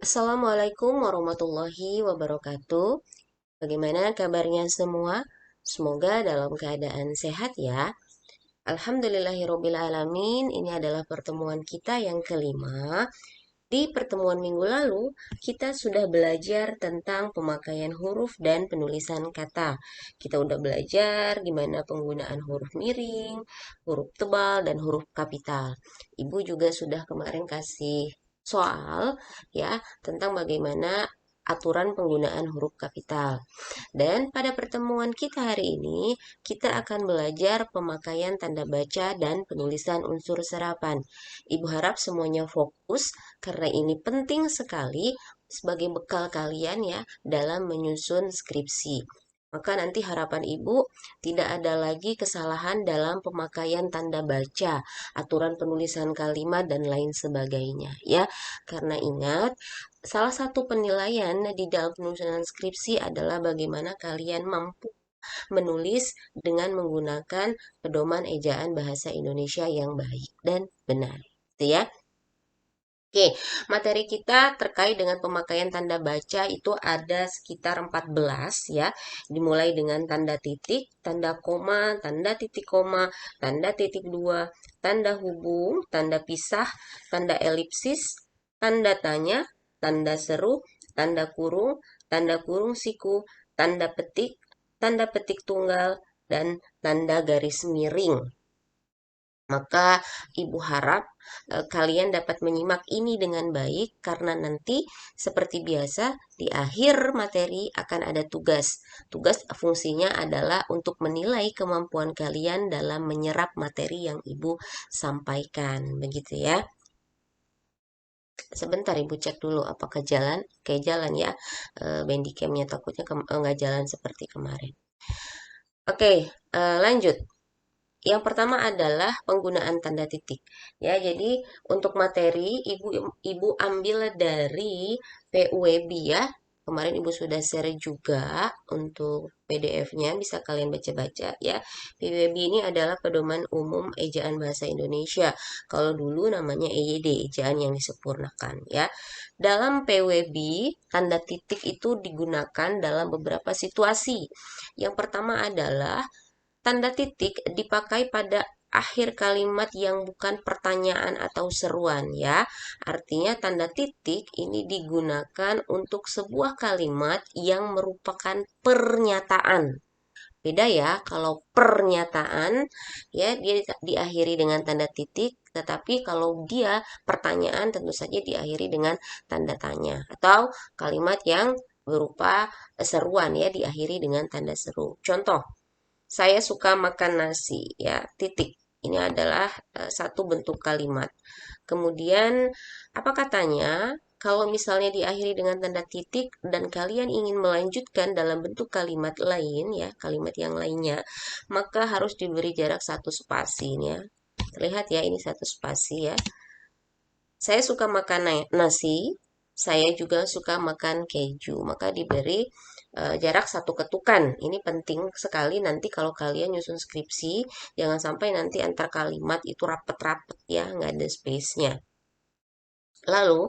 Assalamualaikum warahmatullahi wabarakatuh. Bagaimana kabarnya semua? Semoga dalam keadaan sehat ya. Alhamdulillahirobbilalamin. Ini adalah pertemuan kita yang kelima. Di pertemuan minggu lalu, kita sudah belajar tentang pemakaian huruf dan penulisan kata. Kita udah belajar gimana penggunaan huruf miring, huruf tebal, dan huruf kapital. Ibu juga sudah kemarin kasih soal ya tentang bagaimana aturan penggunaan huruf kapital. Dan pada pertemuan kita hari ini, kita akan belajar pemakaian tanda baca dan penulisan unsur serapan. Ibu harap semuanya fokus karena ini penting sekali sebagai bekal kalian ya dalam menyusun skripsi. Maka nanti harapan ibu tidak ada lagi kesalahan dalam pemakaian tanda baca, aturan penulisan kalimat dan lain sebagainya ya. Karena ingat, salah satu penilaian di dalam penulisan skripsi adalah bagaimana kalian mampu menulis dengan menggunakan pedoman ejaan bahasa Indonesia yang baik dan benar. Gitu ya. Oke, materi kita terkait dengan pemakaian tanda baca itu ada sekitar 14 ya. Dimulai dengan tanda titik, tanda koma, tanda titik koma, tanda titik dua, tanda hubung, tanda pisah, tanda elipsis, tanda tanya, tanda seru, tanda kurung siku, tanda petik tunggal, dan tanda garis miring. Maka ibu harap kalian dapat menyimak ini dengan baik karena nanti seperti biasa di akhir materi akan ada tugas. Tugas fungsinya adalah untuk menilai kemampuan kalian dalam menyerap materi yang ibu sampaikan. Begitu ya. Sebentar ibu cek dulu apakah jalan. Kayak jalan ya. Bandicamnya takutnya nggak jalan seperti kemarin. Oke, lanjut. Yang pertama adalah penggunaan tanda titik. Ya, jadi untuk materi ibu ambil dari PUEB ya. Kemarin ibu sudah share juga untuk PDF-nya, bisa kalian baca-baca ya. PUEB ini adalah Pedoman Umum Ejaan Bahasa Indonesia. Kalau dulu namanya EYD, ejaan yang disempurnakan ya. Dalam PUEB, tanda titik itu digunakan dalam beberapa situasi. Yang pertama adalah tanda titik dipakai pada akhir kalimat yang bukan pertanyaan atau seruan ya. Artinya tanda titik ini digunakan untuk sebuah kalimat yang merupakan pernyataan. Beda ya, kalau pernyataan ya dia diakhiri dengan tanda titik, tetapi kalau dia pertanyaan tentu saja diakhiri dengan tanda tanya atau kalimat yang berupa seruan ya diakhiri dengan tanda seru. Contoh, saya suka makan nasi, ya, titik. Ini adalah satu bentuk kalimat. Kemudian, apa katanya? Kalau misalnya diakhiri dengan tanda titik dan kalian ingin melanjutkan dalam bentuk kalimat lain, ya, kalimat yang lainnya, maka harus diberi jarak satu spasi, ya. Terlihat ya, ini satu spasi ya. Saya suka makan nasi, saya juga suka makan keju, maka diberi jarak satu ketukan. Ini penting sekali nanti kalau kalian nyusun skripsi, jangan sampai nanti antar kalimat itu rapet-rapet ya, nggak ada space-nya. Lalu,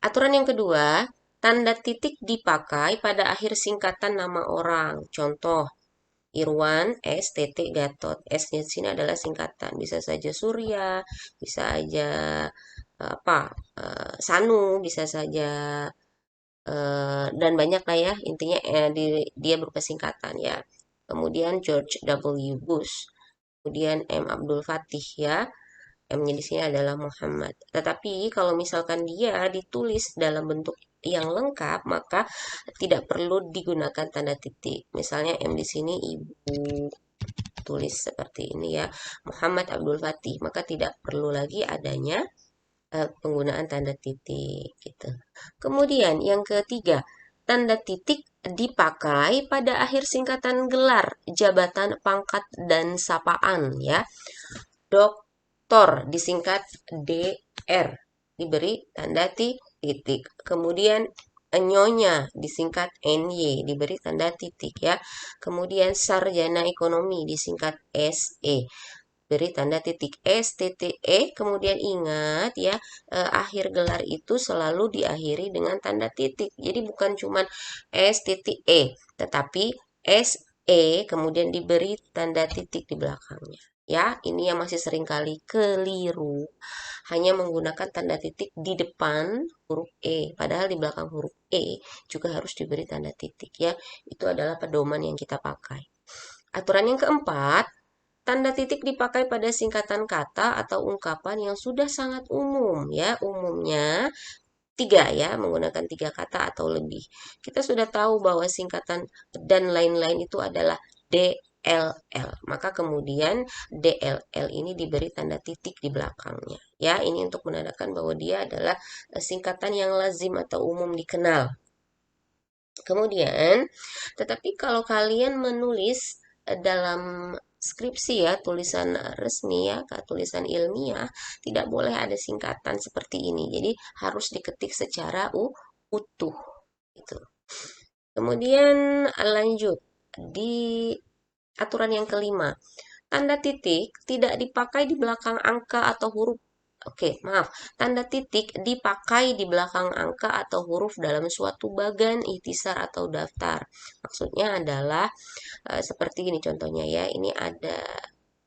aturan yang kedua, tanda titik dipakai pada akhir singkatan nama orang. Contoh, Irwan, S, T, T, Gatot. S-nya di sini adalah singkatan. Bisa saja Surya, bisa aja apa Sanu, bisa saja dan banyak lah ya intinya dia berupa singkatan ya. Kemudian George W. Bush, kemudian M. Abdul Fatih ya. M-nya di sini adalah Muhammad. Tetapi kalau misalkan dia ditulis dalam bentuk yang lengkap, maka tidak perlu digunakan tanda titik. Misalnya M di sini ibu tulis seperti ini ya, Muhammad Abdul Fatih, maka tidak perlu lagi adanya penggunaan tanda titik gitu. Kemudian yang ketiga, tanda titik dipakai pada akhir singkatan gelar, jabatan, pangkat dan sapaan ya. Doktor disingkat DR, diberi tanda titik. Kemudian Nyonya disingkat NY, diberi tanda titik ya. Kemudian sarjana ekonomi disingkat SE. beri tanda titik S titik E, kemudian ingat ya, akhir gelar itu selalu diakhiri dengan tanda titik. Jadi bukan cuman S titik E, tetapi S E kemudian diberi tanda titik di belakangnya. Ya, ini yang masih sering kali keliru. Hanya menggunakan tanda titik di depan huruf E, padahal di belakang huruf E juga harus diberi tanda titik ya. Itu adalah pedoman yang kita pakai. Aturan yang keempat, tanda titik dipakai pada singkatan kata atau ungkapan yang sudah sangat umum ya. Umumnya tiga ya, menggunakan tiga kata atau lebih. Kita sudah tahu bahwa singkatan dan lain-lain itu adalah DLL. Maka kemudian DLL ini diberi tanda titik di belakangnya. Ya, ini untuk menandakan bahwa dia adalah singkatan yang lazim atau umum dikenal. Kemudian, tetapi kalau kalian menulis dalam skripsi ya, tulisan resmi ya, tulisan ilmiah, tidak boleh ada singkatan seperti ini. Jadi harus diketik secara utuh gitu. Kemudian lanjut di aturan yang kelima. Tanda titik tidak dipakai di belakang angka atau huruf. Oke, maaf. Tanda titik dipakai di belakang angka atau huruf dalam suatu bagan, ikhtisar atau daftar. Maksudnya adalah seperti ini contohnya ya. Ini ada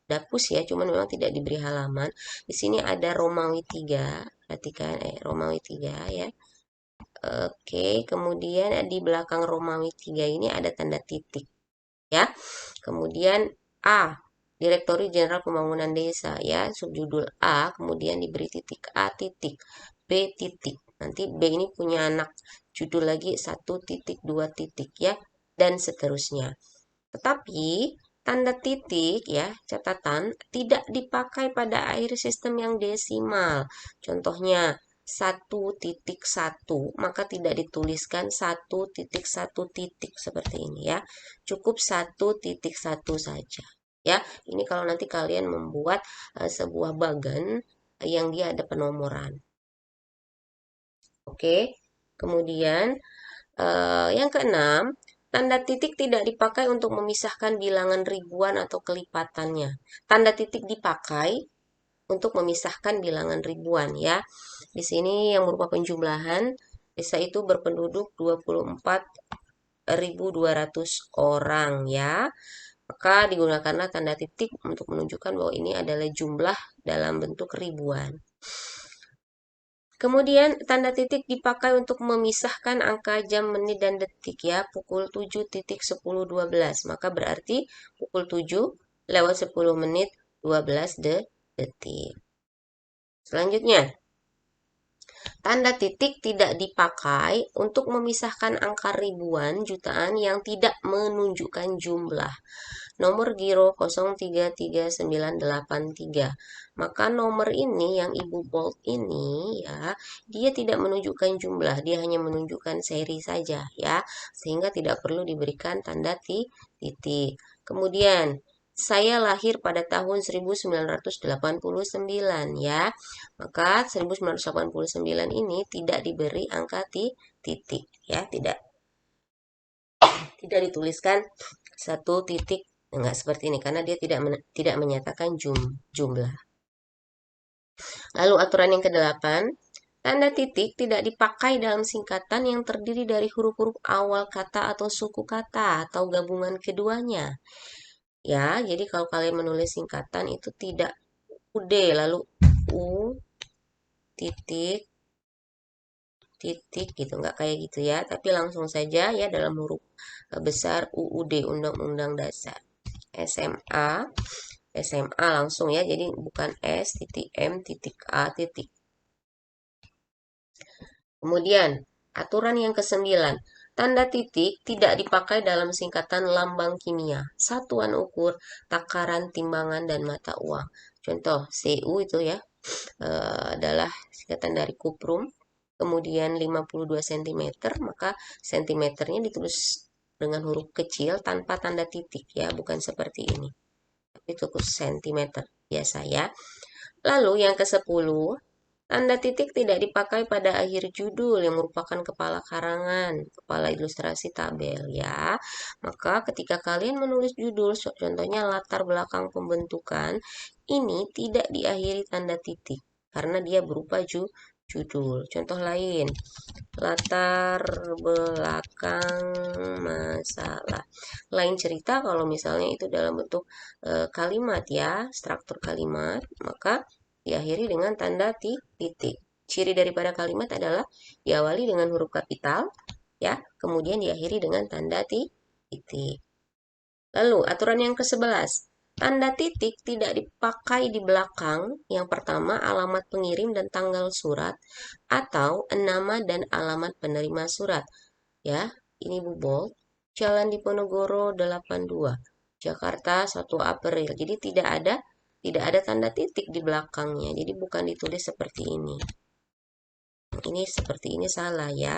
dapus ya, cuman memang tidak diberi halaman. Di sini ada Romawi 3. Perhatikan Romawi 3 ya. Oke, kemudian di belakang Romawi 3 ini ada tanda titik ya. Kemudian A, Direktori Jenderal Pembangunan Desa ya, subjudul A, kemudian diberi titik A titik, B titik. Nanti B ini punya anak judul lagi 1 titik, 2 titik ya, dan seterusnya. Tetapi tanda titik ya, catatan tidak dipakai pada akhir sistem yang desimal. Contohnya 1.1, maka tidak dituliskan 1.1 titik seperti ini ya. Cukup 1.1 saja. Ya, ini kalau nanti kalian membuat sebuah bagan yang dia ada penomoran. Oke. Kemudian yang keenam, tanda titik tidak dipakai untuk memisahkan bilangan ribuan atau kelipatannya. Tanda titik dipakai untuk memisahkan bilangan ribuan ya. Di sini yang berupa penjumlahan, desa itu berpenduduk 24.200 orang ya. Maka digunakanlah tanda titik untuk menunjukkan bahwa ini adalah jumlah dalam bentuk ribuan. Kemudian tanda titik dipakai untuk memisahkan angka jam, menit, dan detik ya. Pukul 7.10.12. Maka berarti pukul 7 lewat 10 menit 12 detik. Selanjutnya, tanda titik tidak dipakai untuk memisahkan angka ribuan, jutaan yang tidak menunjukkan jumlah. Nomor giro 033983. Maka nomor ini yang Ibu bold ini ya, dia tidak menunjukkan jumlah, dia hanya menunjukkan seri saja ya, sehingga tidak perlu diberikan tanda titik. Kemudian saya lahir pada tahun 1989 ya. Maka 1989 ini tidak diberi angka titik ya, tidak dituliskan 1 titik. Enggak seperti ini karena dia tidak menyatakan jumlah. Lalu aturan yang ke-8, tanda titik tidak dipakai dalam singkatan yang terdiri dari huruf-huruf awal kata atau suku kata atau gabungan keduanya. Ya, jadi kalau kalian menulis singkatan itu tidak UD lalu U titik titik gitu, nggak kayak gitu ya, tapi langsung saja ya dalam huruf besar UUD, Undang-Undang Dasar. SMA langsung ya, jadi bukan S titik M titik A titik. Kemudian aturan yang ke-9, tanda titik tidak dipakai dalam singkatan lambang kimia, satuan ukur, takaran, timbangan, dan mata uang. Contoh CU itu ya adalah singkatan dari kuprum, kemudian 52 cm, maka sentimeternya ditulis dengan huruf kecil tanpa tanda titik ya, bukan seperti ini. Itu cm biasa ya. Lalu yang ke-10, Tanda titik tidak dipakai pada akhir judul yang merupakan kepala karangan, kepala ilustrasi tabel ya. Maka ketika kalian menulis judul, contohnya latar belakang pembentukan, ini tidak diakhiri tanda titik karena dia berupa judul. Contoh lain, latar belakang masalah. Lain cerita kalau misalnya itu dalam bentuk kalimat ya, struktur kalimat, maka diakhiri dengan tanda titik. Ciri daripada kalimat adalah diawali dengan huruf kapital, ya, kemudian diakhiri dengan tanda titik. Lalu aturan yang ke-11. Tanda titik tidak dipakai di belakang. Yang pertama alamat pengirim dan tanggal surat atau nama dan alamat penerima surat. Ya, ini Bu Bold. Jalan Diponegoro 82, Jakarta 1 April. Jadi tidak ada tanda titik di belakangnya. Jadi bukan ditulis seperti ini. Ini seperti ini salah ya.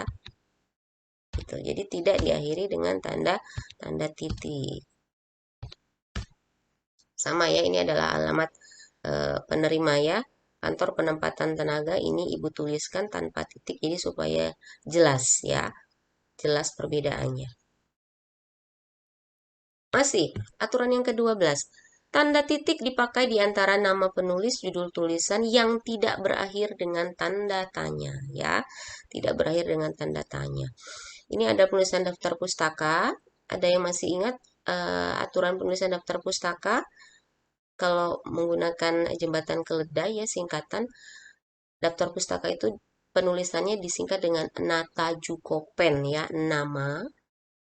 Gitu. Jadi tidak diakhiri dengan tanda titik. Sama ya, ini adalah alamat penerima ya. Kantor penempatan tenaga ini Ibu tuliskan tanpa titik jadi supaya jelas ya. Jelas perbedaannya. Masih, aturan yang ke-12. Tanda titik dipakai di antara nama penulis, judul tulisan yang tidak berakhir dengan tanda tanya ya. Tidak berakhir dengan tanda tanya. Ini ada penulisan daftar pustaka. Ada yang masih ingat aturan penulisan daftar pustaka? Kalau menggunakan jembatan keledai ya singkatan, daftar pustaka itu penulisannya disingkat dengan Natajukopen ya, nama,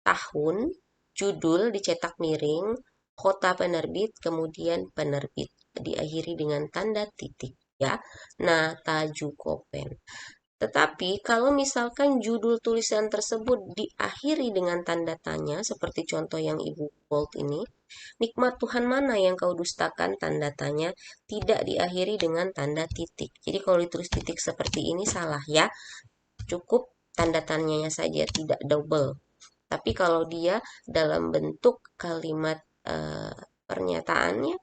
tahun, judul dicetak miring, kota penerbit, kemudian penerbit. Diakhiri dengan tanda titik ya, Natajukopen. Tetapi kalau misalkan judul tulisan tersebut diakhiri dengan tanda tanya, seperti contoh yang Ibu bold ini, nikmat Tuhan mana yang kau dustakan, tanda tanya, tidak diakhiri dengan tanda titik. Jadi kalau ditulis titik seperti ini salah ya, cukup tanda tanyanya saja, tidak double. Tapi kalau dia dalam bentuk kalimat pernyataannya,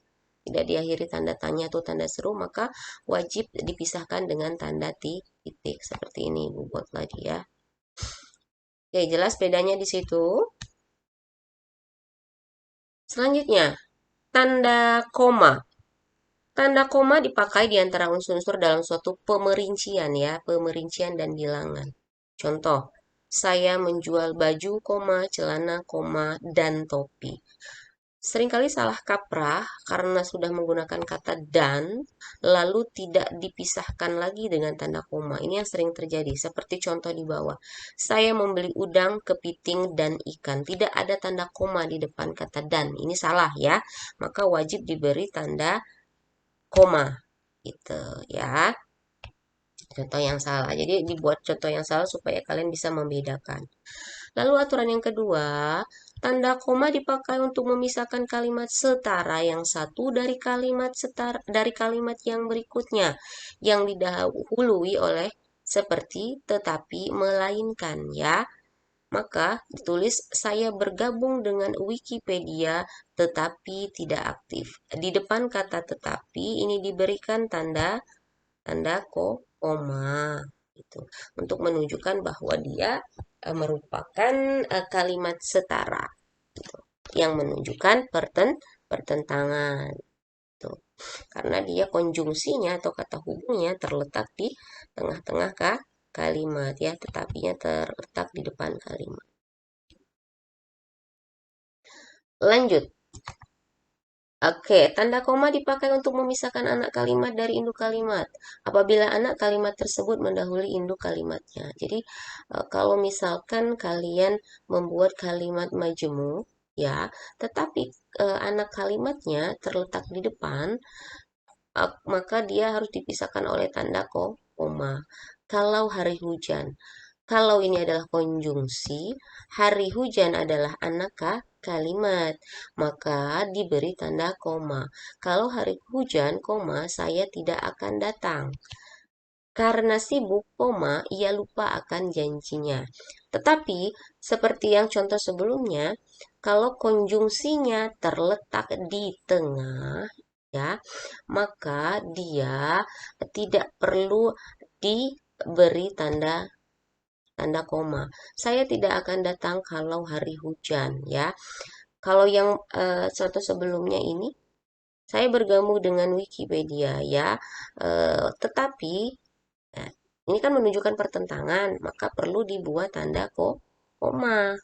tidak diakhiri tanda tanya atau tanda seru, maka wajib dipisahkan dengan tanda titik. Seperti ini Ibu buat lagi ya. Oke, jelas bedanya di situ. Selanjutnya, tanda koma. Tanda koma dipakai di antara unsur-unsur dalam suatu pemerincian ya, pemerincian dan bilangan. Contoh, saya menjual baju, koma, celana, koma, dan topi. Seringkali salah kaprah karena sudah menggunakan kata dan, lalu tidak dipisahkan lagi dengan tanda koma. Ini yang sering terjadi, seperti contoh di bawah. Saya membeli udang, kepiting, dan ikan. Tidak ada tanda koma di depan kata dan. Ini salah ya. Maka wajib diberi tanda koma. Gitu ya. Contoh yang salah. Jadi dibuat contoh yang salah supaya kalian bisa membedakan. Lalu aturan yang kedua, tanda koma dipakai untuk memisahkan kalimat setara yang satu dari kalimat yang berikutnya yang didahului oleh seperti tetapi melainkan ya. Maka ditulis saya bergabung dengan Wikipedia tetapi tidak aktif. Di depan kata tetapi ini diberikan tanda koma gitu untuk menunjukkan bahwa dia merupakan kalimat setara gitu, yang menunjukkan pertentangan gitu. Karena dia konjungsinya atau kata hubungnya terletak di tengah-tengah kalimat ya, tetapinya terletak di depan kalimat. Lanjut. Oke, tanda koma dipakai untuk memisahkan anak kalimat dari induk kalimat. Apabila anak kalimat tersebut mendahului induk kalimatnya. Jadi, kalau misalkan kalian membuat kalimat majemuk, ya, tetapi anak kalimatnya terletak di depan, maka dia harus dipisahkan oleh tanda koma. Kalau hari hujan, kalau ini adalah konjungsi, hari hujan adalah anak kalimat, maka diberi tanda koma. Kalau hari hujan, koma, saya tidak akan datang. Karena sibuk, koma, ia lupa akan janjinya. Tetapi, seperti yang contoh sebelumnya, kalau konjungsinya terletak di tengah, ya, maka dia tidak perlu diberi tanda tanda koma. Saya tidak akan datang kalau hari hujan ya. Kalau yang contoh sebelumnya ini saya bergabung dengan Wikipedia ya. Tetapi nah, ini kan menunjukkan pertentangan, maka perlu dibuat tanda koma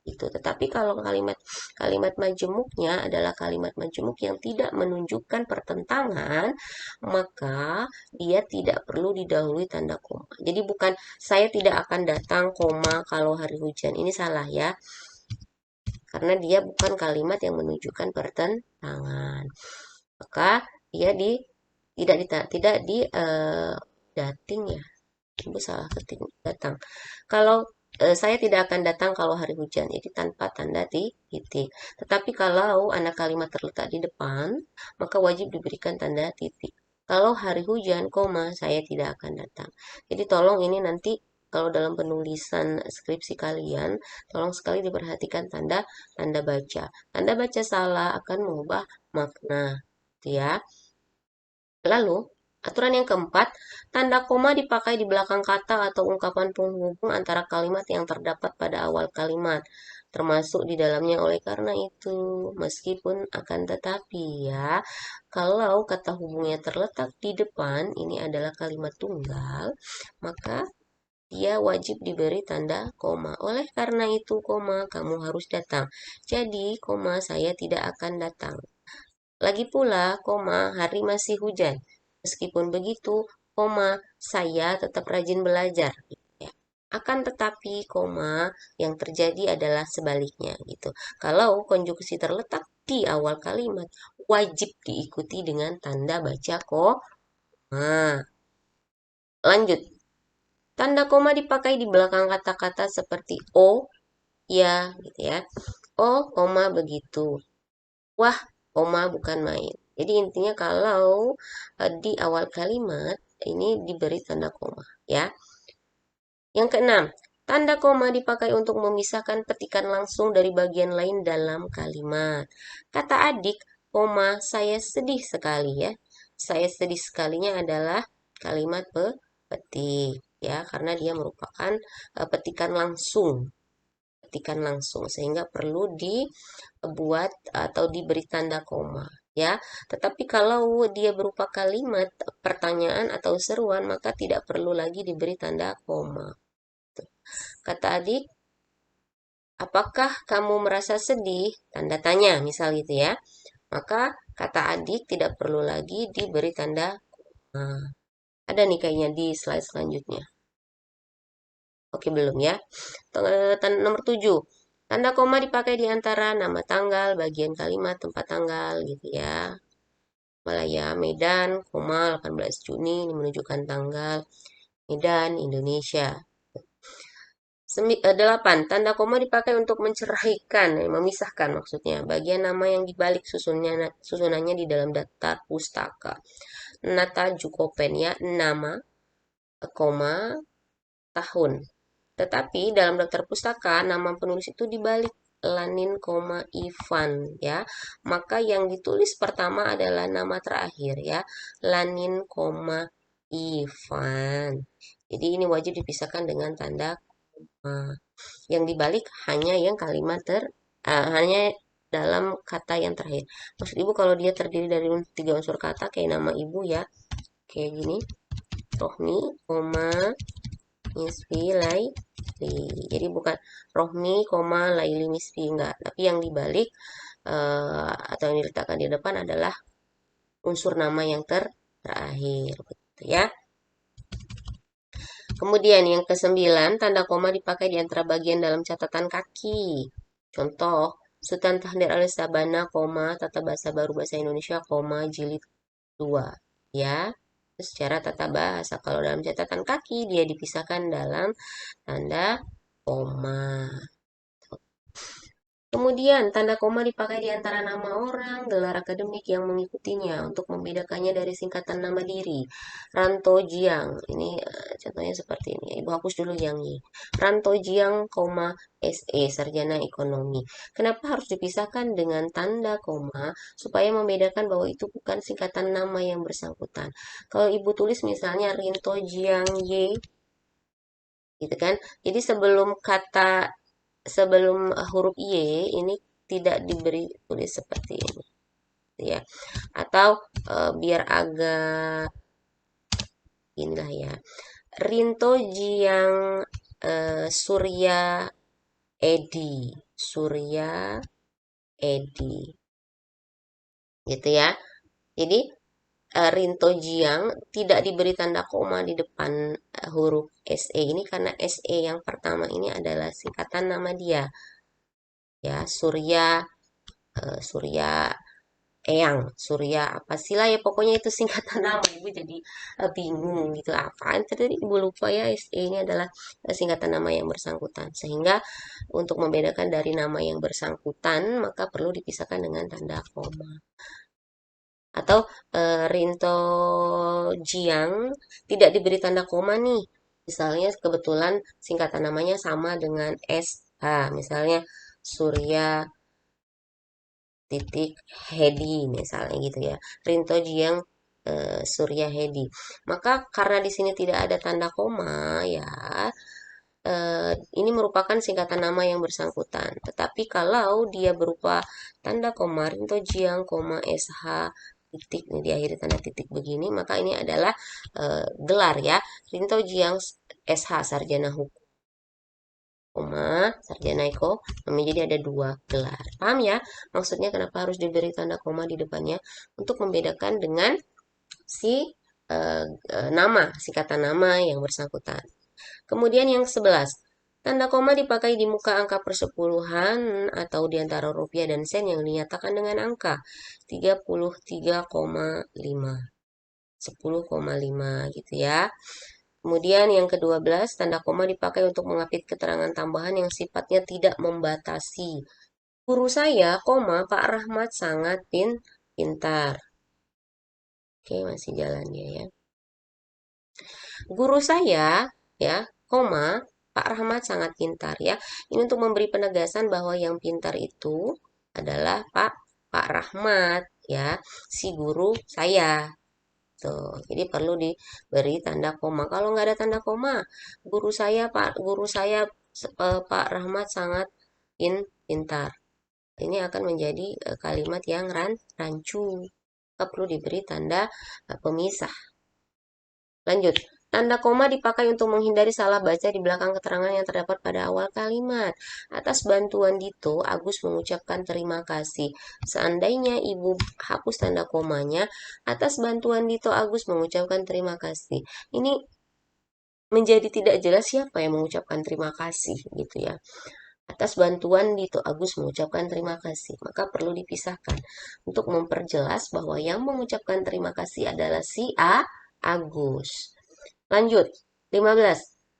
itu. Tetapi kalau kalimat kalimat majemuknya adalah kalimat majemuk yang tidak menunjukkan pertentangan, maka dia tidak perlu didahului tanda koma. Jadi bukan saya tidak akan datang koma kalau hari hujan. Ini salah ya. Karena dia bukan kalimat yang menunjukkan pertentangan. Maka dia tidak di dating ya. Ibu salah ketik datang. Kalau saya tidak akan datang kalau hari hujan, jadi tanpa tanda titik. Tetapi kalau anak kalimat terletak di depan, maka wajib diberikan tanda titik. Kalau hari hujan, koma, saya tidak akan datang. Jadi tolong ini nanti kalau dalam penulisan skripsi kalian, tolong sekali diperhatikan tanda tanda baca. Tanda baca salah akan mengubah makna, gitu ya. Lalu, aturan yang keempat, tanda koma dipakai di belakang kata atau ungkapan penghubung antara kalimat yang terdapat pada awal kalimat, termasuk di dalamnya. Oleh karena itu, meskipun akan tetapi ya, kalau kata hubungnya terletak di depan, ini adalah kalimat tunggal, maka dia wajib diberi tanda koma. Oleh karena itu, koma, kamu harus datang. Jadi, koma, saya tidak akan datang. Lagi pula, koma, hari masih hujan. Meskipun begitu, koma, saya tetap rajin belajar. Ya. Akan tetapi, koma, yang terjadi adalah sebaliknya gitu. Kalau konjugasi terletak di awal kalimat, wajib diikuti dengan tanda baca koma. Lanjut. Tanda koma dipakai di belakang kata-kata seperti o, ya, gitu ya. O, koma, begitu. Wah, koma bukan main. Jadi intinya kalau di awal kalimat ini diberi tanda koma, ya. Yang keenam, tanda koma dipakai untuk memisahkan petikan langsung dari bagian lain dalam kalimat. Kata adik, koma, saya sedih sekali ya. Saya sedih sekalinya adalah kalimat petik, ya, karena dia merupakan petikan langsung sehingga perlu dibuat atau diberi tanda koma ya. Tetapi kalau dia berupa kalimat pertanyaan atau seruan maka tidak perlu lagi diberi tanda koma. Kata adik, apakah kamu merasa sedih? Tanda tanya misal gitu ya. Maka kata adik tidak perlu lagi diberi tanda koma. Ada nih kayaknya di slide selanjutnya. Oke, belum ya. Nomor 7. Tanda koma dipakai di antara nama tanggal, bagian kalimat, tempat tanggal gitu ya. Malaya, Medan, koma 18 Juni ini menunjukkan tanggal Medan, Indonesia. 8. Tanda koma dipakai untuk menceraikan, memisahkan maksudnya, bagian nama yang dibalik susunannya di dalam daftar pustaka. Nata Jukopen ya, nama, koma, tahun. Tetapi dalam daftar pustaka nama penulis itu dibalik Lanin, Ivan ya. Maka yang ditulis pertama adalah nama terakhir ya. Lanin, Ivan. Jadi ini wajib dipisahkan dengan tanda koma. Yang dibalik hanya yang kalimat hanya dalam kata yang terakhir. Maksud ibu kalau dia terdiri dari 3 unsur kata kayak nama ibu ya. Kayak gini. Rohmi, Misfi, Laili. Jadi bukan Rohmi, Laili, Misfi enggak. Tapi yang dibalik atau yang diletakkan di depan adalah unsur nama yang terakhir. Begitu ya. Kemudian yang ke-9, tanda koma dipakai di antara bagian dalam catatan kaki. Contoh, Sultan Tahdir Al-Sabana, tata bahasa baru bahasa Indonesia, jilid 2. Ya, secara tata bahasa. Kalau dalam catatan kaki, dia dipisahkan dalam tanda koma. Kemudian, tanda koma dipakai di antara nama orang, gelar akademik yang mengikutinya untuk membedakannya dari singkatan nama diri. Ranto Jiang, ini contohnya seperti ini. Ibu hapus dulu yang ini. Ranto Jiang, SE, sarjana ekonomi. Kenapa harus dipisahkan dengan tanda koma supaya membedakan bahwa itu bukan singkatan nama yang bersangkutan. Kalau ibu tulis misalnya Rinto Jiang Y, gitu kan? Jadi sebelum huruf Y ini tidak diberi tulis seperti ini, ya. Atau biar agak inilah ya. Rinto Jiang Surya Edi, Surya Edi, gitu ya. Jadi Rinto Jiang tidak diberi tanda koma di depan huruf SE ini karena SE yang pertama ini adalah singkatan nama dia, ya. Surya Eyang, Surya apa sih lah ya, pokoknya itu singkatan nama. Ibu jadi bingung gitu apaan tadi, ibu lupa ya. SE ini adalah singkatan nama yang bersangkutan, sehingga untuk membedakan dari nama yang bersangkutan maka perlu dipisahkan dengan tanda koma. Atau Rinto Jiang tidak diberi tanda koma nih, misalnya kebetulan singkatan namanya sama dengan SH, misalnya Surya titik Hedi misalnya gitu ya. Rinto Jiang Surya Hedi. Maka karena di sini tidak ada tanda koma ya, ini merupakan singkatan nama yang bersangkutan. Tetapi kalau dia berupa tanda koma Rinto Jiang, SH titik, ini diakhiri tanda titik begini, maka ini adalah gelar ya. Rinto Jiang SH sarjana hukum, sarjana ekonomi. Jadi ada dua gelar. Paham ya? Maksudnya kenapa harus diberi tanda koma di depannya? Untuk membedakan dengan si nama, singkatan nama yang bersangkutan. Kemudian yang 11. Tanda koma dipakai di muka angka persepuluhan atau di antara rupiah dan sen yang dinyatakan dengan angka 33,5, 10,5 gitu ya. Kemudian yang ke-12, tanda koma dipakai untuk mengapit keterangan tambahan yang sifatnya tidak membatasi. Guru saya, Pak Rahmat sangat pintar. Oke, masih jalan dia ya. Guru saya, ya, Pak Rahmat sangat pintar ya. Ini untuk memberi penegasan bahwa yang pintar itu adalah Pak Rahmat ya, si guru saya. Tuh, jadi perlu diberi tanda koma. Kalau nggak ada tanda koma, guru saya Pak Rahmat sangat pintar. Ini akan menjadi kalimat yang rancu. Maka perlu diberi tanda pemisah. Lanjut. Tanda koma dipakai untuk menghindari salah baca di belakang keterangan yang terdapat pada awal kalimat. Atas bantuan Dito, Agus mengucapkan terima kasih. Seandainya ibu hapus tanda komanya, atas bantuan Dito, Agus mengucapkan terima kasih. Ini menjadi tidak jelas siapa yang mengucapkan terima kasih gitu ya. Atas bantuan Dito, Agus mengucapkan terima kasih. Maka perlu dipisahkan untuk memperjelas bahwa yang mengucapkan terima kasih adalah si Agus. Lanjut. 15.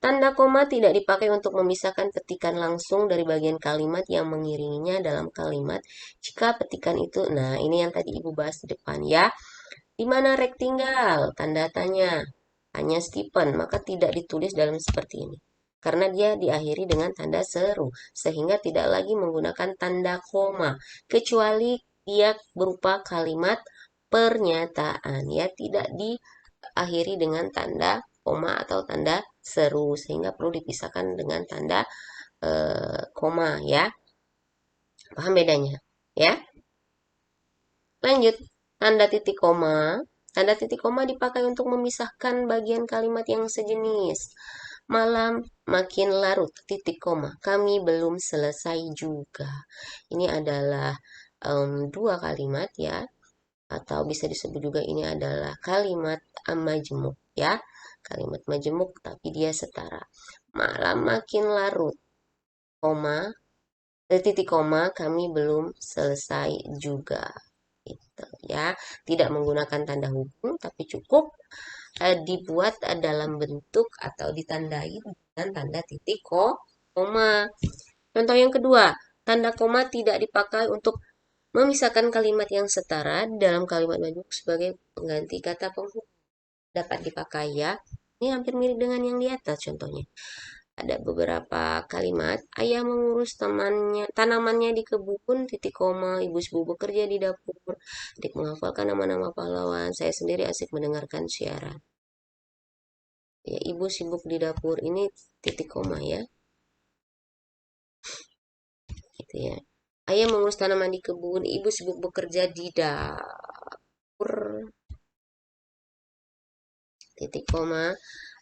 Tanda koma tidak dipakai untuk memisahkan petikan langsung dari bagian kalimat yang mengiringinya dalam kalimat jika petikan itu, nah ini yang tadi ibu bahas di depan ya. Di mana Rek tinggal? Tanda tanya. Hanya Stephen, maka tidak ditulis dalam seperti ini. Karena dia diakhiri dengan tanda seru, sehingga tidak lagi menggunakan tanda koma, kecuali dia berupa kalimat pernyataan, ya, tidak diakhiri dengan tanda koma atau tanda seru, sehingga perlu dipisahkan dengan tanda koma ya. Paham bedanya? Ya. Lanjut, tanda titik koma. Tanda titik koma dipakai untuk memisahkan bagian kalimat yang sejenis. Malam makin larut, titik koma. Kami belum selesai juga. Ini adalah dua kalimat ya, atau bisa disebut juga ini adalah kalimat majemuk ya. Kalimat majemuk tapi dia setara. Malam makin larut, koma, titik koma, kami belum selesai juga. Gitu ya. Tidak menggunakan tanda hubung tapi cukup dibuat dalam bentuk atau ditandai dengan tanda titik koma. Contoh yang kedua, Tanda koma tidak dipakai untuk memisahkan kalimat yang setara dalam kalimat majmuk sebagai pengganti kata penghubung. Dapat dipakai ya. Ini hampir mirip dengan yang di atas contohnya. Ada beberapa kalimat, ayah mengurus tanamannya di kebun, titik koma, ibu sibuk bekerja di dapur, adik menghafalkan nama-nama pahlawan, saya sendiri asik mendengarkan siaran. Ya, ibu sibuk di dapur ini titik koma ya, gitu ya. Ayah mengurus tanaman di kebun, ibu sibuk bekerja di dapur, titik koma.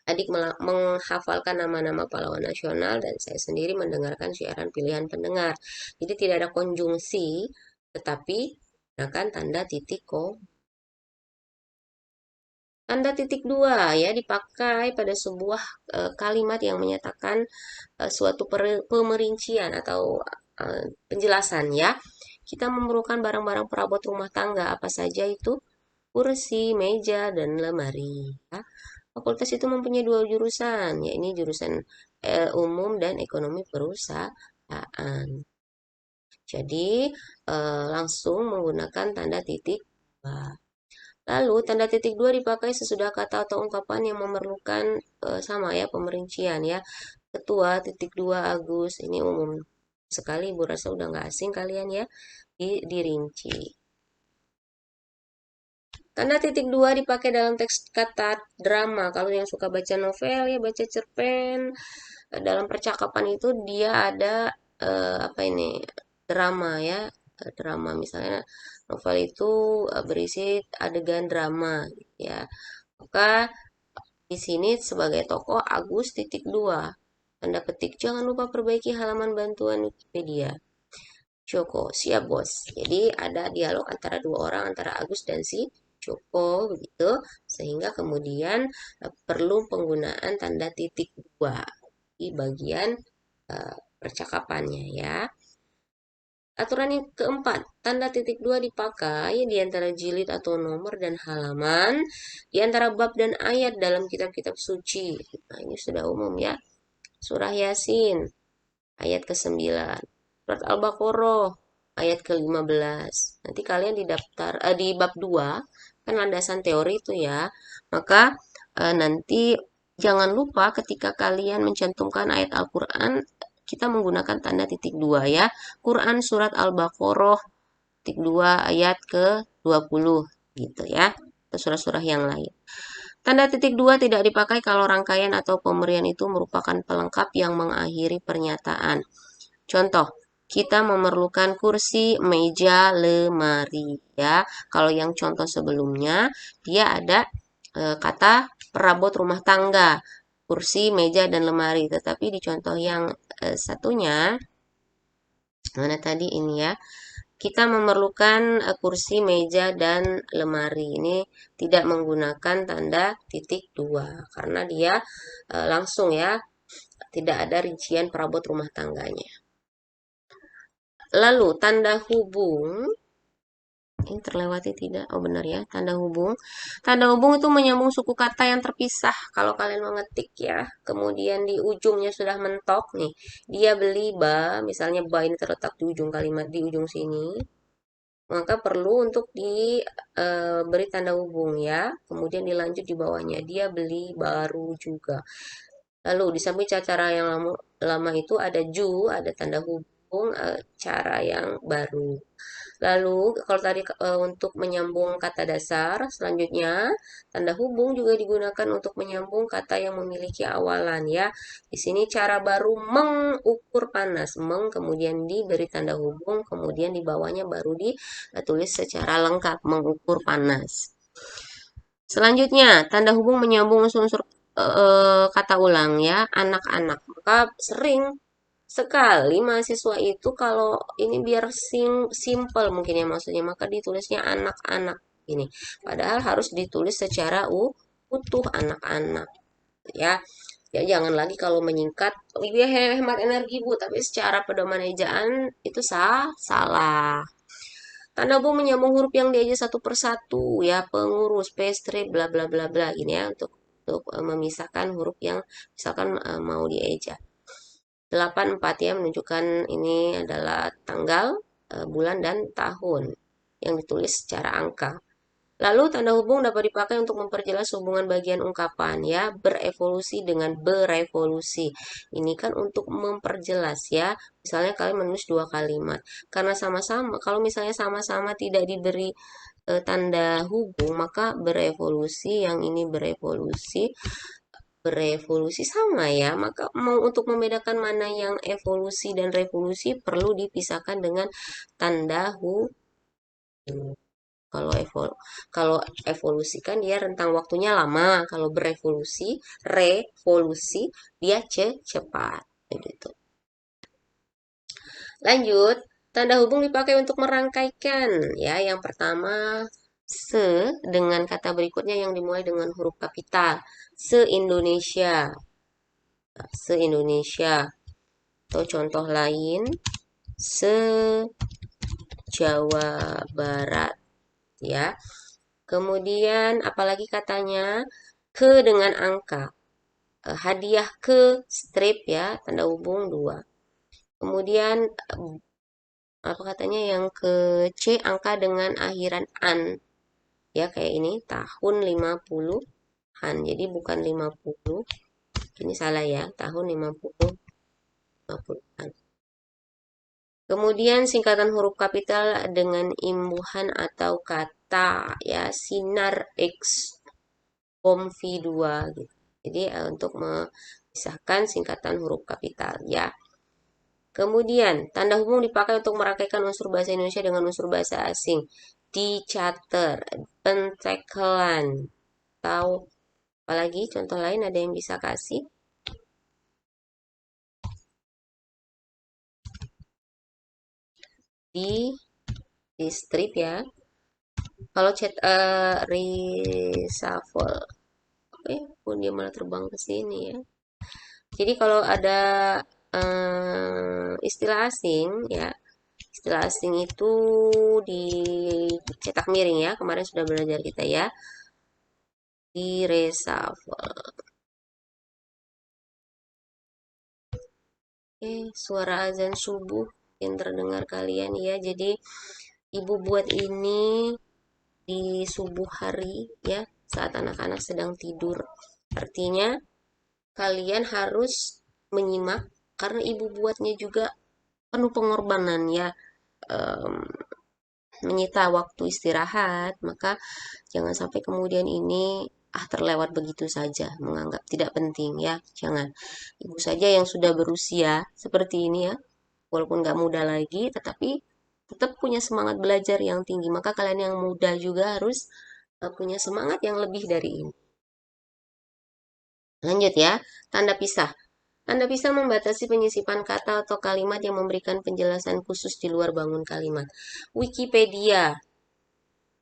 Adik menghafalkan nama-nama pahlawan nasional dan saya sendiri mendengarkan siaran pilihan pendengar. Jadi tidak ada konjungsi, tetapi gunakan tanda titik koma. Tanda titik dua ya dipakai pada sebuah kalimat yang menyatakan suatu pemerincian atau penjelasan ya. Kita memerlukan barang-barang perabot rumah tangga apa saja itu? Kursi, meja, dan lemari. Ya. Fakultas itu mempunyai dua jurusan, yakni jurusan umum dan ekonomi perusahaan. Jadi langsung menggunakan tanda titik dua. Lalu tanda titik dua dipakai sesudah kata atau ungkapan yang memerlukan sama ya pemerincian ya. Ketua titik dua Agus ini umum sekali, Ibu rasa udah nggak asing kalian ya dirinci. Tanda titik dua dipakai dalam teks kata drama. Kalau yang suka baca novel ya baca cerpen, dalam percakapan itu dia ada apa ini drama ya. Drama misalnya novel itu berisi adegan drama ya. Maka di sini sebagai tokoh Agus titik dua. Tanda petik jangan lupa perbaiki halaman bantuan Wikipedia. Joko, siap bos. Jadi ada dialog antara dua orang, antara Agus dan si Joko, begitu. Sehingga kemudian perlu penggunaan tanda titik dua di bagian percakapannya ya. Aturan yang keempat, tanda titik dua dipakai di antara jilid atau nomor dan halaman, di antara bab dan ayat dalam kitab-kitab suci. Nah, ini sudah umum ya. Surah Yasin, ayat ke-9. Surat Al-Baqarah, ayat ke-15. Nanti kalian di di bab 2, kan landasan teori itu ya. Maka nanti jangan lupa ketika kalian mencantumkan ayat Al-Quran, kita menggunakan tanda titik dua ya. Quran surat Al-Baqarah titik 2 ayat ke-20 gitu ya. Atau surah-surah yang lain. Tanda titik dua tidak dipakai kalau rangkaian atau pemberian itu merupakan pelengkap yang mengakhiri pernyataan. Contoh, kita memerlukan kursi, meja, lemari ya. Kalau yang contoh sebelumnya dia ada kata perabot rumah tangga, kursi, meja, dan lemari. Tetapi di contoh yang satunya, mana tadi ini ya, kita memerlukan kursi, meja, dan lemari. Ini tidak menggunakan tanda titik dua karena dia langsung ya, tidak ada rincian perabot rumah tangganya. Lalu tanda hubung, ini terlewati tidak? Oh benar ya, tanda hubung. Tanda hubung itu menyambung suku kata yang terpisah. Kalau kalian mengetik ya, kemudian di ujungnya sudah mentok nih. Dia beli ba, misalnya ba ini terletak di ujung kalimat di ujung sini. Maka perlu untuk diberi tanda hubung ya. Kemudian dilanjut di bawahnya. Dia beli baru juga. Lalu di samping cara yang lama itu ada ju, ada tanda hubung cara yang baru. Lalu kalau tadi untuk menyambung kata dasar, selanjutnya tanda hubung juga digunakan untuk menyambung kata yang memiliki awalan ya. Di sini cara baru mengukur panas, kemudian diberi tanda hubung, kemudian di bawahnya baru ditulis secara lengkap mengukur panas. Selanjutnya, tanda hubung menyambung unsur-unsur kata ulang ya, anak-anak. Maka sering sekali mahasiswa itu kalau ini biar simple mungkin ya maksudnya, maka ditulisnya anak-anak ini. Padahal harus ditulis secara utuh anak-anak ya. Ya jangan lagi kalau menyingkat, oh, dia hemat energi Bu, tapi secara pedoman ejaan itu salah. Tanda hubung menyambung huruf yang dieja satu persatu ya, pengurus, pastry, bla bla bla bla gini ya untuk memisahkan huruf yang misalkan mau dieja. 84 ya, menunjukkan ini adalah tanggal, bulan, dan tahun yang ditulis secara angka. Lalu tanda hubung dapat dipakai untuk memperjelas hubungan bagian ungkapan ya, berevolusi dengan berevolusi. Ini kan untuk memperjelas ya. Misalnya kalian menulis dua kalimat. Karena sama-sama, kalau misalnya sama-sama tidak diberi tanda hubung, maka berevolusi, yang ini berevolusi, berevolusi sama ya. Maka mau untuk membedakan mana yang evolusi dan revolusi perlu dipisahkan dengan tanda hubung. Kalau kalau evolusi kan dia rentang waktunya lama, kalau berevolusi, revolusi dia cepat, begitu. Lanjut, tanda hubung dipakai untuk merangkaikan ya. Yang pertama se dengan kata berikutnya yang dimulai dengan huruf kapital. Se-Indonesia. Se-Indonesia. Atau contoh lain, se-Jawa Barat ya. Kemudian apalagi katanya ke dengan angka. Hadiah ke strip ya, tanda hubung 2. Kemudian apa katanya yang ke C angka dengan akhiran an. Ya kayak ini tahun 50-an. Jadi bukan 50. Ini salah ya, tahun 50 50-an. Kemudian singkatan huruf kapital dengan imbuhan atau kata ya, sinar X Komfi 2 gitu. Jadi untuk memisahkan singkatan huruf kapital ya. Kemudian tanda hubung dipakai untuk merangkaikan unsur bahasa Indonesia dengan unsur bahasa asing. Dicater, pentekelan. Tahu apalagi contoh lain ada yang bisa kasih? Di strip ya. Kalau chat reshuffle. Pun dia malah terbang ke sini ya. Jadi kalau ada istilah asing ya, istilah asing itu dicetak miring ya. Kemarin sudah belajar kita ya. Di reshuffle. Suara azan subuh yang terdengar kalian ya. Jadi ibu buat ini di subuh hari ya, saat anak-anak sedang tidur. Artinya kalian harus menyimak karena ibu buatnya juga penuh pengorbanan ya, em, menyita waktu istirahat, maka jangan sampai kemudian ini terlewat begitu saja, menganggap tidak penting ya, jangan. Ibu saja yang sudah berusia seperti ini ya, walaupun nggak muda lagi, tetapi tetap punya semangat belajar yang tinggi, maka kalian yang muda juga harus punya semangat yang lebih dari ini. Lanjut ya, tanda pisah. Tanda pisah membatasi penyisipan kata atau kalimat yang memberikan penjelasan khusus di luar bangun kalimat. Wikipedia.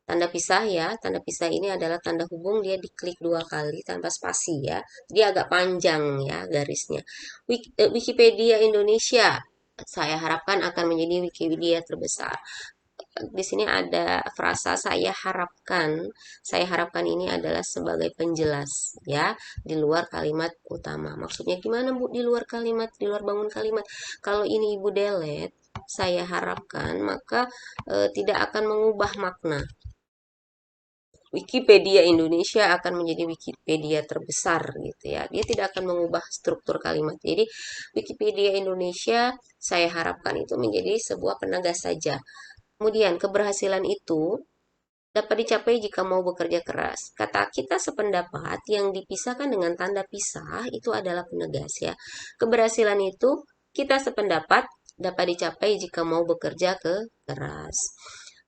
Tanda pisah ya, tanda pisah ini adalah tanda hubung, dia diklik 2 kali tanpa spasi ya. Dia agak panjang ya garisnya. Wikipedia Indonesia, saya harapkan akan menjadi Wikipedia terbesar. Di sini ada frasa saya harapkan. Saya harapkan ini adalah sebagai penjelas ya, di luar kalimat utama. Maksudnya gimana Bu di luar kalimat, di luar bangun kalimat? Kalau ini Ibu delete, saya harapkan, maka tidak akan mengubah makna. Wikipedia Indonesia akan menjadi Wikipedia terbesar gitu ya. Dia tidak akan mengubah struktur kalimat. Jadi Wikipedia Indonesia saya harapkan itu menjadi sebuah penegas saja. Kemudian keberhasilan itu dapat dicapai jika mau bekerja keras. Kata kita sependapat yang dipisahkan dengan tanda pisah itu adalah penegas ya. Keberhasilan itu kita sependapat dapat dicapai jika mau bekerja keras.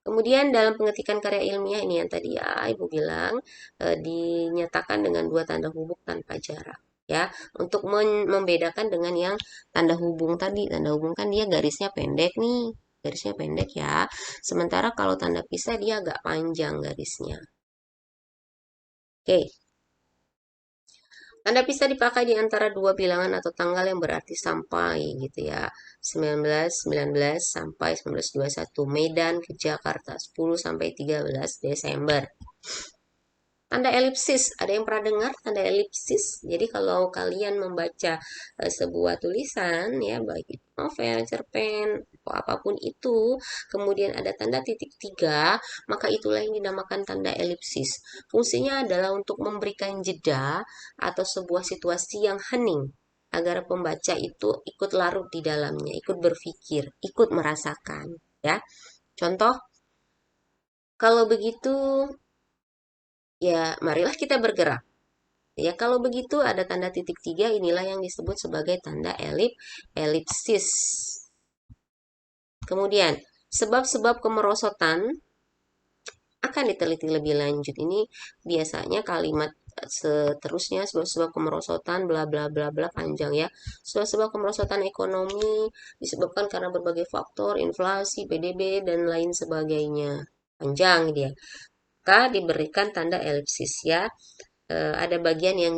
Kemudian dalam pengetikan karya ilmiah ini yang tadi ya Ibu bilang dinyatakan dengan 2 tanda hubung tanpa jarak ya, untuk membedakan dengan yang tanda hubung tadi. Tanda hubung kan dia garisnya pendek nih, garisnya pendek ya. Sementara kalau tanda pisah dia agak panjang garisnya. Oke. Tanda pisah dipakai di antara 2 bilangan atau tanggal yang berarti sampai gitu ya. 19 sampai 1921. Medan ke Jakarta 10 sampai 13 Desember. Tanda elipsis, ada yang pernah dengar tanda elipsis? Jadi kalau kalian membaca sebuah tulisan ya, baik itu novel, cerpen, atau apapun itu, kemudian ada tanda titik tiga, maka itulah yang dinamakan tanda elipsis. Fungsinya adalah untuk memberikan jeda atau sebuah situasi yang hening agar pembaca itu ikut larut di dalamnya, ikut berpikir, ikut merasakan, ya. Contoh, kalau begitu, ya marilah kita bergerak. Ya, kalau begitu ada tanda titik tiga, inilah yang disebut sebagai tanda elipsis. Kemudian, sebab-sebab kemerosotan akan diteliti lebih lanjut. Ini biasanya kalimat seterusnya sebab-sebab kemerosotan bla bla bla bla panjang ya. Sebab-sebab kemerosotan ekonomi disebabkan karena berbagai faktor, inflasi, PDB dan lain sebagainya. Panjang dia. Maka diberikan tanda elipsis ya. Ada bagian yang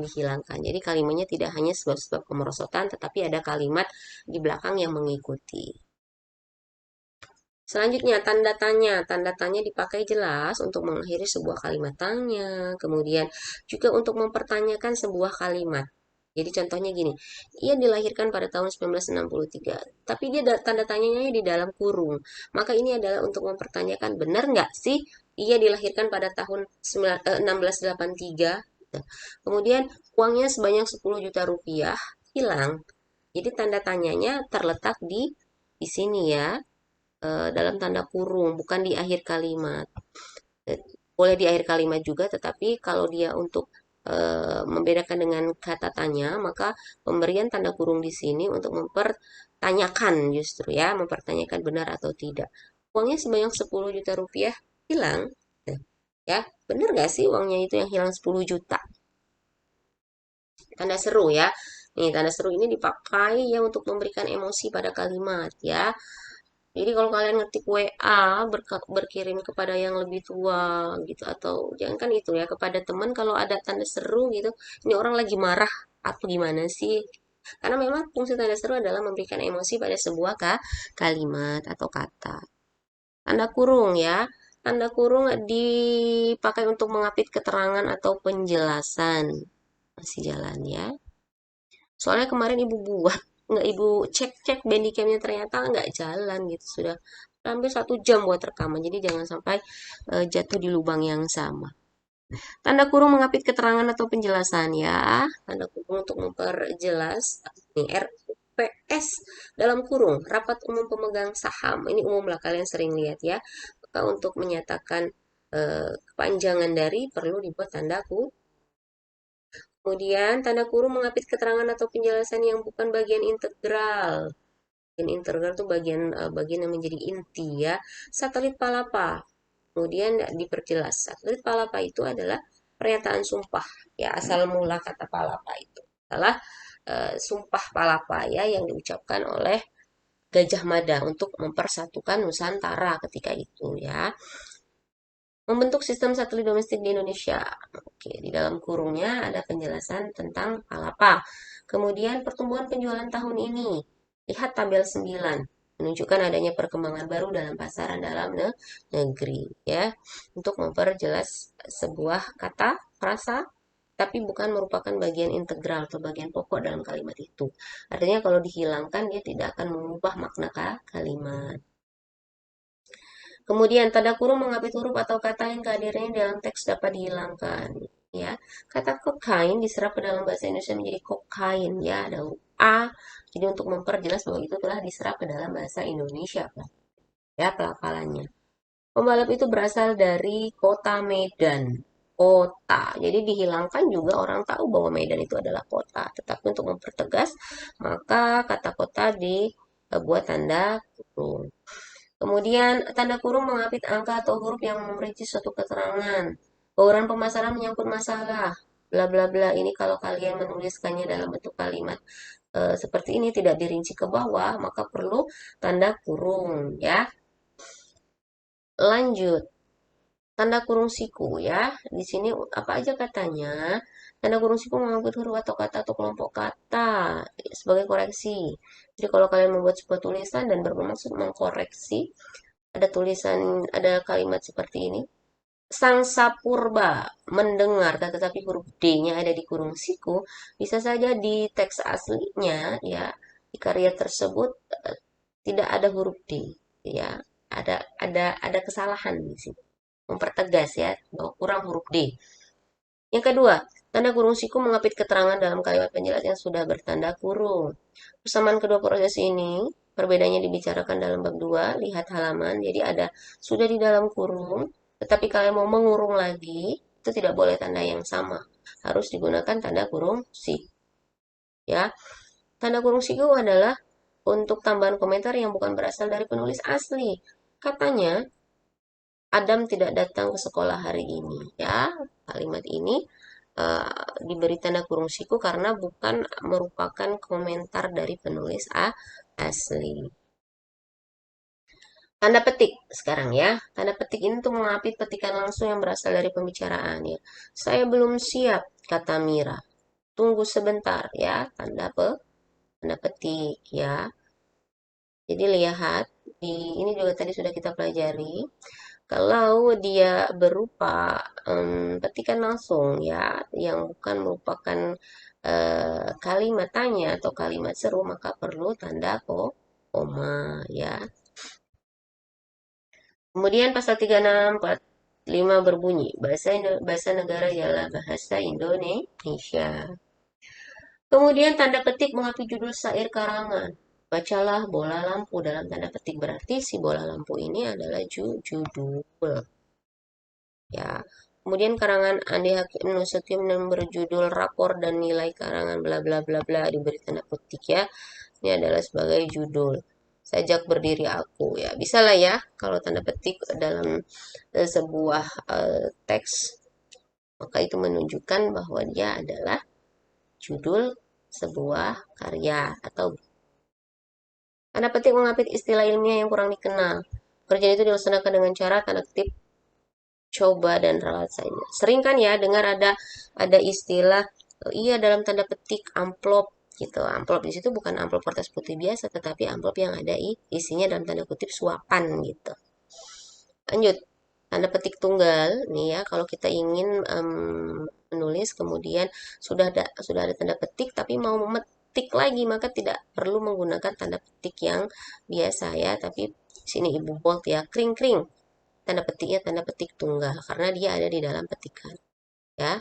dihilangkan. Jadi kalimatnya tidak hanya sebab-sebab kemerosotan, tetapi ada kalimat di belakang yang mengikuti. Selanjutnya, tanda tanya. Tanda tanya dipakai jelas untuk mengakhiri sebuah kalimat tanya, kemudian juga untuk mempertanyakan sebuah kalimat. Jadi contohnya gini, ia dilahirkan pada tahun 1963, tapi dia tanda tanyanya di dalam kurung. Maka ini adalah untuk mempertanyakan benar nggak sih ia dilahirkan pada tahun 1683. Kemudian uangnya sebanyak 10 juta rupiah hilang. Jadi tanda tanyanya terletak di sini ya, dalam tanda kurung, bukan di akhir kalimat. Boleh di akhir kalimat juga, tetapi kalau dia untuk membedakan dengan kata tanya, maka pemberian tanda kurung di sini untuk mempertanyakan justru ya, mempertanyakan benar atau tidak. Uangnya sebanyak 10 juta rupiah hilang. Ya, benar gak sih uangnya itu yang hilang 10 juta? Tanda seru ya. Nih, tanda seru ini dipakai ya untuk memberikan emosi pada kalimat ya. Jadi kalau kalian ngetik WA berkirim kepada yang lebih tua gitu, atau jangan kan itu ya, kepada teman kalau ada tanda seru gitu, ini orang lagi marah atau gimana sih? Karena memang fungsi tanda seru adalah memberikan emosi pada sebuah kalimat atau kata. Tanda kurung ya. Tanda kurung dipakai untuk mengapit keterangan atau penjelasan. Masih jalan ya. Soalnya kemarin ibu buat, nggak ibu cek-cek bandicamnya ternyata nggak jalan gitu. Sudah hampir 1 jam buat rekaman. Jadi jangan sampai jatuh di lubang yang sama. Tanda kurung mengapit keterangan atau penjelasan ya. Tanda kurung untuk memperjelas. Ini RUPS dalam kurung rapat umum pemegang saham. Ini umum lah, kalian sering lihat ya. Maka untuk menyatakan kepanjangan dari perlu dibuat tanda kurung. Kemudian tanda kurung mengapit keterangan atau penjelasan yang bukan bagian integral. Bagian integral itu bagian yang menjadi inti ya. Satelit palapa. Kemudian diperjelas. Satelit palapa itu adalah pernyataan sumpah ya, asal mula kata palapa itu adalah sumpah palapa ya, yang diucapkan oleh Gajah Mada untuk mempersatukan Nusantara ketika itu ya. Membentuk sistem satelit domestik di Indonesia. Oke, di dalam kurungnya ada penjelasan tentang palapa. Kemudian pertumbuhan penjualan tahun ini. Lihat tabel 9, menunjukkan adanya perkembangan baru dalam pasaran dalam negeri ya. Untuk memperjelas sebuah kata, frasa, tapi bukan merupakan bagian integral atau bagian pokok dalam kalimat itu. Artinya kalau dihilangkan dia tidak akan mengubah makna kalimat. Kemudian tanda kurung mengapit huruf atau kata yang kehadirannya dalam teks dapat dihilangkan. Ya, kata kokain diserap ke dalam bahasa Indonesia menjadi kokain. Ya, ada huruf A. Jadi untuk memperjelas bahwa itu telah diserap ke dalam bahasa Indonesia. Ya, pelafalannya. Pembalap itu berasal dari kota Medan. Kota. Jadi dihilangkan juga orang tahu bahwa Medan itu adalah kota. Tetapi untuk mempertegas, maka kata kota dibuat tanda kurung. Kemudian tanda kurung mengapit angka atau huruf yang memperinci suatu keterangan. Bauran pemasaran menyangkut masalah. Bla bla bla. Ini kalau kalian menuliskannya dalam bentuk kalimat seperti ini tidak dirinci ke bawah, maka perlu tanda kurung ya. Lanjut. Tanda kurung siku ya. Di sini apa aja katanya? Tanda kurung siku mengangkut huruf atau kata atau kelompok kata sebagai koreksi. Jadi kalau kalian membuat sebuah tulisan dan bermaksud mengkoreksi, ada tulisan, ada kalimat seperti ini. Sangsa purba mendengar, tetapi huruf D-nya ada di kurung siku, bisa saja di teks aslinya ya, di karya tersebut tidak ada huruf D ya. Ada kesalahan di sini. Mempertegas ya bahwa kurang huruf D. Yang kedua, tanda kurung siku mengapit keterangan dalam kalimat penjelas yang sudah bertanda kurung. Persamaan kedua proses ini, perbedaannya dibicarakan dalam bab 2, lihat halaman. Jadi ada sudah di dalam kurung, tetapi kalian mau mengurung lagi, itu tidak boleh tanda yang sama. Harus digunakan tanda kurung si. Ya, tanda kurung siku adalah untuk tambahan komentar yang bukan berasal dari penulis asli. Katanya, Adam tidak datang ke sekolah hari ini. Ya, kalimat ini diberi tanda kurung siku karena bukan merupakan komentar dari penulis asli. Tanda petik sekarang ya. Tanda petik ini tuh mengapit petikan langsung yang berasal dari pembicaraan ya. Saya belum siap, kata Mira. Tunggu sebentar ya, tanda petik ya. Jadi lihat di ini juga tadi sudah kita pelajari. Kalau dia berupa petikan langsung ya, yang bukan merupakan kalimat tanya atau kalimat seru, maka perlu tanda koma ya. Kemudian pasal 3645 berbunyi, bahasa negara ialah bahasa Indonesia. Kemudian tanda petik mengakui judul syair karangan. Bacalah bola lampu dalam tanda petik berarti si bola lampu ini adalah judul. Ya. Kemudian karangan Andi Hakim Nasution yang berjudul Rapor dan Nilai Karangan bla bla bla bla diberi tanda petik ya. Ini adalah sebagai judul. Sajak berdiri aku ya. Bisa lah ya kalau tanda petik dalam sebuah teks, maka itu menunjukkan bahwa dia adalah judul sebuah karya atau tanda petik mengapit istilah ilmiah yang kurang dikenal. Kerjaan itu dilaksanakan dengan cara tanda kutip coba dan ralat saja. Sering kan ya dengar ada istilah iya dalam tanda petik amplop gitu. Amplop di situ bukan amplop kertas putih biasa, tetapi amplop yang ada isinya dalam tanda kutip suapan gitu. Lanjut, tanda petik tunggal nih ya. Kalau kita ingin menulis kemudian sudah ada tanda petik tapi mau memetik lagi maka tidak perlu menggunakan tanda petik yang biasa ya. Tapi sini ibu bold ya, kring kring tanda petiknya tanda petik tunggal karena dia ada di dalam petikan ya.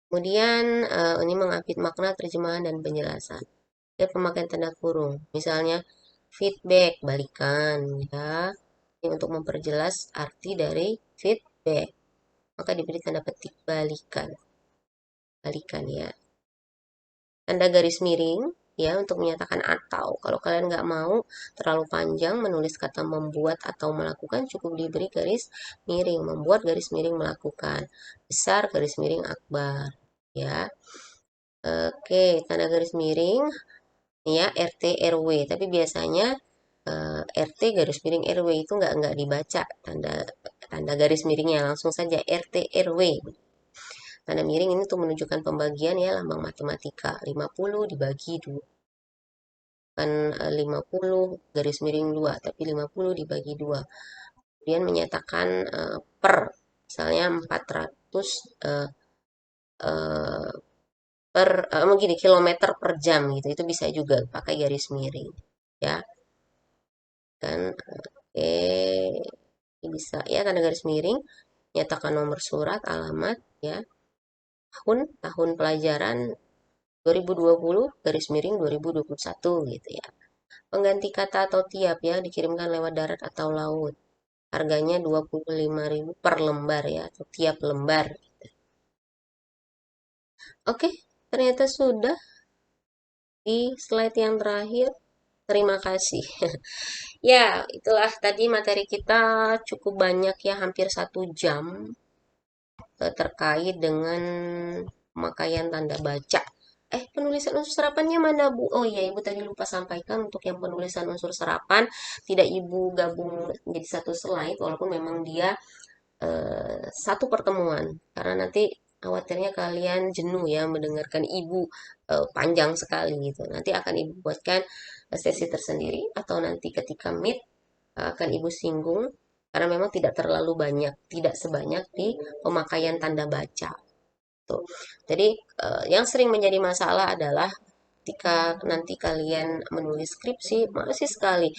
Kemudian ini mengapit makna terjemahan dan penjelasan. Ya pemakaian tanda kurung. Misalnya feedback balikan ya. Ini untuk memperjelas arti dari feedback. Maka diberi tanda petik balikan. Balikan ya. Tanda garis miring ya untuk menyatakan atau. Kalau kalian nggak mau terlalu panjang menulis kata membuat atau melakukan, cukup diberi garis miring. Membuat garis miring melakukan. Besar garis miring akbar. Ya. Oke, tanda garis miring ya RT RW. Tapi biasanya RT garis miring RW itu nggak dibaca tanda tanda garis miringnya langsung saja RT RW. Tanda miring ini tuh menunjukkan pembagian ya lambang matematika. 50 dibagi 2. Bukan 50 garis miring 2, tapi 50 dibagi 2. Kemudian menyatakan per, misalnya 400 eh, eh, begini kilometer per jam gitu. Itu bisa juga pakai garis miring. Ya, kan. Oke, ini bisa ya tanda garis miring. Nyatakan nomor surat, alamat ya. Tahun pelajaran 2020 garis miring 2021 gitu ya. Pengganti kata atau tiap ya dikirimkan lewat darat atau laut. Harganya 25.000 per lembar ya atau tiap lembar. Oke, ternyata sudah di slide yang terakhir. Terima kasih. Ya, itulah tadi materi kita cukup banyak ya, hampir 1 jam terkait dengan pemakaian tanda baca. Penulisan unsur serapannya mana, Bu? Oh iya, Ibu tadi lupa sampaikan untuk yang penulisan unsur serapan, tidak Ibu gabung menjadi satu slide, walaupun memang dia satu pertemuan. Karena nanti khawatirnya kalian jenuh ya mendengarkan Ibu panjang sekali gitu. Nanti akan Ibu buatkan sesi tersendiri atau nanti ketika meet akan Ibu singgung karena memang tidak terlalu banyak, tidak sebanyak di pemakaian tanda baca. Tuh. Jadi yang sering menjadi masalah adalah ketika nanti kalian menulis skripsi, masih sekali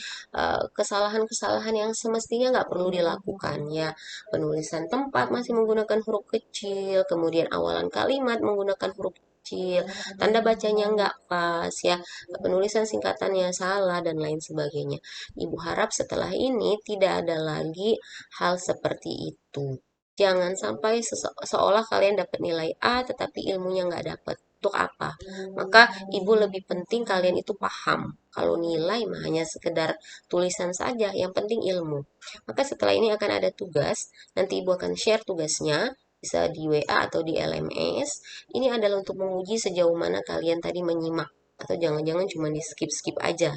kesalahan-kesalahan yang semestinya nggak perlu dilakukan ya. Penulisan tempat masih menggunakan huruf kecil, kemudian awalan kalimat menggunakan huruf kecil, tanda bacanya nggak pas ya, penulisan singkatannya salah dan lain sebagainya. Ibu harap setelah ini tidak ada lagi hal seperti itu. Jangan sampai seolah kalian dapat nilai A tetapi ilmunya nggak dapat. Untuk apa? Maka ibu lebih penting kalian itu paham. Kalau nilai mah hanya sekedar tulisan saja, yang penting ilmu. Maka setelah ini akan ada tugas, nanti ibu akan share tugasnya, bisa di WA atau di LMS. Ini adalah untuk menguji sejauh mana kalian tadi menyimak, atau jangan-jangan cuma di skip-skip aja.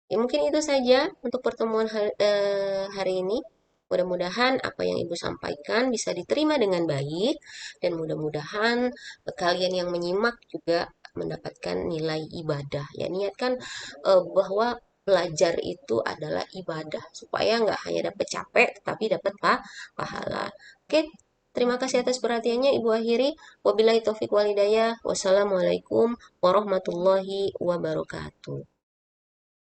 Ya, mungkin itu saja untuk pertemuan hari ini. Mudah-mudahan apa yang Ibu sampaikan bisa diterima dengan baik dan mudah-mudahan kalian yang menyimak juga mendapatkan nilai ibadah. Ya, niatkan bahwa belajar itu adalah ibadah supaya nggak hanya dapat capek tetapi dapat pahala. Oke, terima kasih atas perhatiannya Ibu akhiri. Wabillahi taufik walhidayah. Wassalamualaikum warahmatullahi wabarakatuh.